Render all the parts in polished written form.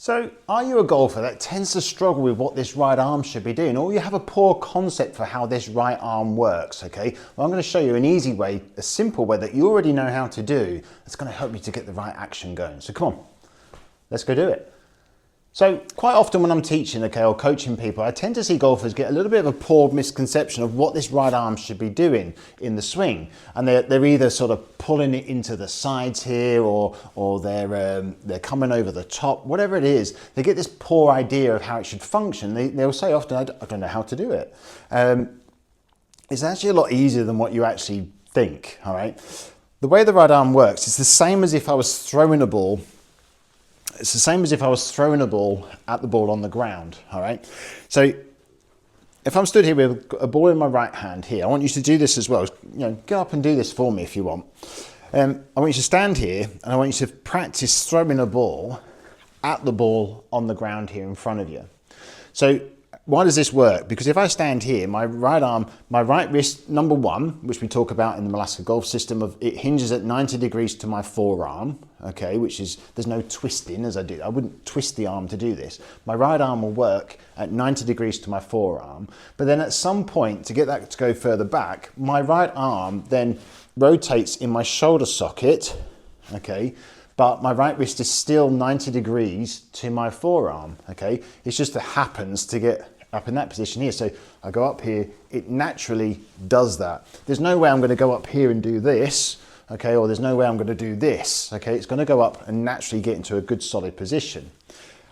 So are you a golfer that tends to struggle with what this right arm should be doing, or you have a poor concept for how this right arm works? Okay, well, I'm going to show you an easy way, a simple way that you already know how to do that's going to help you to get the right action going. So come on, let's go do it. So quite often when I'm teaching, okay, or coaching people, I tend to see golfers get a little bit of a poor misconception of what this right arm should be doing in the swing. And they're either sort of pulling it into the sides here, or they're coming over the top, whatever it is. They get this poor idea of how it should function. They'll say often, I don't know how to do it. It's actually a lot easier than what you actually think, all right? The way the right arm works, it's the same as if I was throwing a ball. It's the same as if I was throwing a ball at the ball on the ground, all right? So if I'm stood here with a ball in my right hand here, I want you to do this as well. You know, get up and do this for me if you want. I want you to stand here and I want you to practice throwing a ball at the ball on the ground here in front of you. So why does this work? Because if I stand here, my right arm, my right wrist, number one, which we talk about in the Alaska golf system, it hinges at 90 degrees to my forearm, okay, which is, there's no twisting as I do. I wouldn't twist the arm to do this. My right arm will work at 90 degrees to my forearm, but then at some point, to get that to go further back, my right arm then rotates in my shoulder socket, okay, but my right wrist is still 90 degrees to my forearm, okay? It's just that happens to get up in that position here. So I go up here, it naturally does that. There's no way I'm gonna go up here and do this, okay? Or there's no way I'm gonna do this, okay? It's gonna go up and naturally get into a good solid position.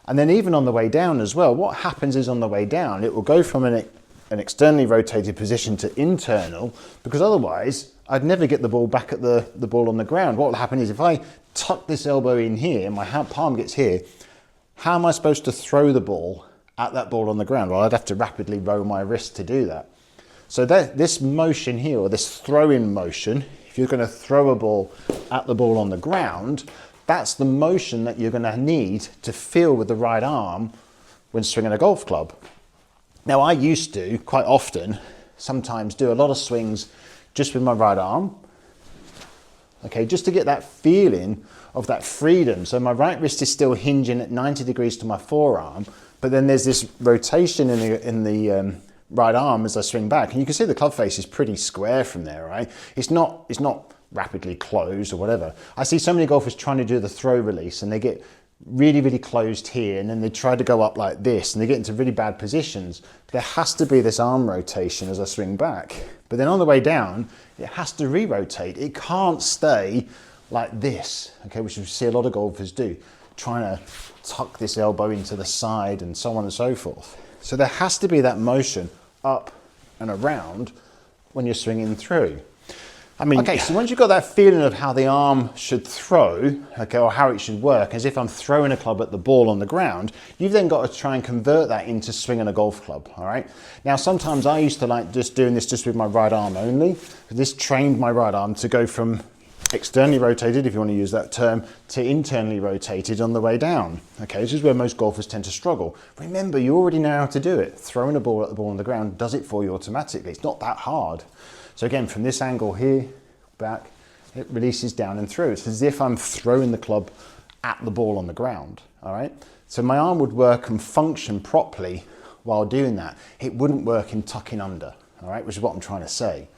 And then even on the way down as well, what happens is on the way down, it will go from an externally rotated position to internal, because otherwise I'd never get the ball back at the ball on the ground. What will happen is if I tuck this elbow in here, my palm gets here, how am I supposed to throw the ball at that ball on the ground? Well, I'd have to rapidly roll my wrist to do that. So this motion here, or this throw-in motion, if you're going to throw a ball at the ball on the ground, that's the motion that you're going to need to feel with the right arm when swinging a golf club. Now, I used to, quite often, sometimes do a lot of swings just with my right arm, okay, just to get that feeling of that freedom. So my right wrist is still hinging at 90 degrees to my forearm, but then there's this rotation in the right arm as I swing back, and you can see the club face is pretty square from there, right? It's not rapidly closed or whatever. I see so many golfers trying to do the throw release, and they get really, really closed here, and then they try to go up like this, and they get into really bad positions. There has to be this arm rotation as I swing back. But then on the way down, it has to re-rotate. It can't stay like this, okay, which we see a lot of golfers do, trying to tuck this elbow into the side and so on and so forth. So there has to be that motion up and around when you're swinging through. I mean, okay, so once you've got that feeling of how the arm should throw, okay, or how it should work, as if I'm throwing a club at the ball on the ground, you've then got to try and convert that into swinging a golf club, all right? Now, sometimes I used to like just doing this just with my right arm only. This trained my right arm to go from externally rotated, if you want to use that term, to internally rotated on the way down, okay? This is where most golfers tend to struggle. Remember, you already know how to do it. Throwing a ball at the ball on the ground does it for you automatically. It's not that hard. So again, from this angle here, back, it releases down and through. It's as if I'm throwing the club at the ball on the ground, all right? So my arm would work and function properly while doing that. It wouldn't work in tucking under, all right, which is what I'm trying to say.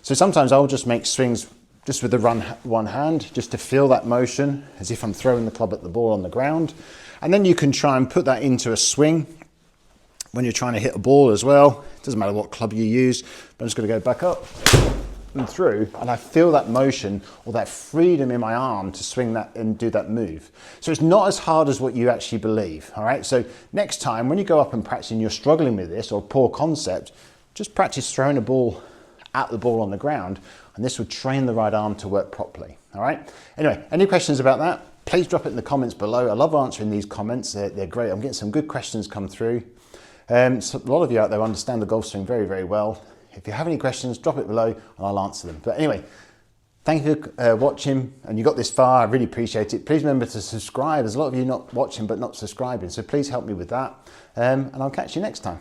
So sometimes I'll just make swings just with the one hand, just to feel that motion, as if I'm throwing the club at the ball on the ground. And then you can try and put that into a swing when you're trying to hit a ball as well. It doesn't matter what club you use, but I'm just going to go back up and through, and I feel that motion or that freedom in my arm to swing that and do that move. So it's not as hard as what you actually believe, all right? So next time when you go up and practice and you're struggling with this or poor concept, just practice throwing a ball at the ball on the ground, and this will train the right arm to work properly, all right? Anyway, any questions about that? Please drop it in the comments below. I love answering these comments. They're great. I'm getting some good questions come through. So a lot of you out there understand the golf swing very, very well. If you have any questions, drop it below and I'll answer them. But anyway, thank you for watching, and you got this far. I really appreciate it. Please remember to subscribe. There's a lot of you not watching but not subscribing, so please help me with that. And I'll catch you next time.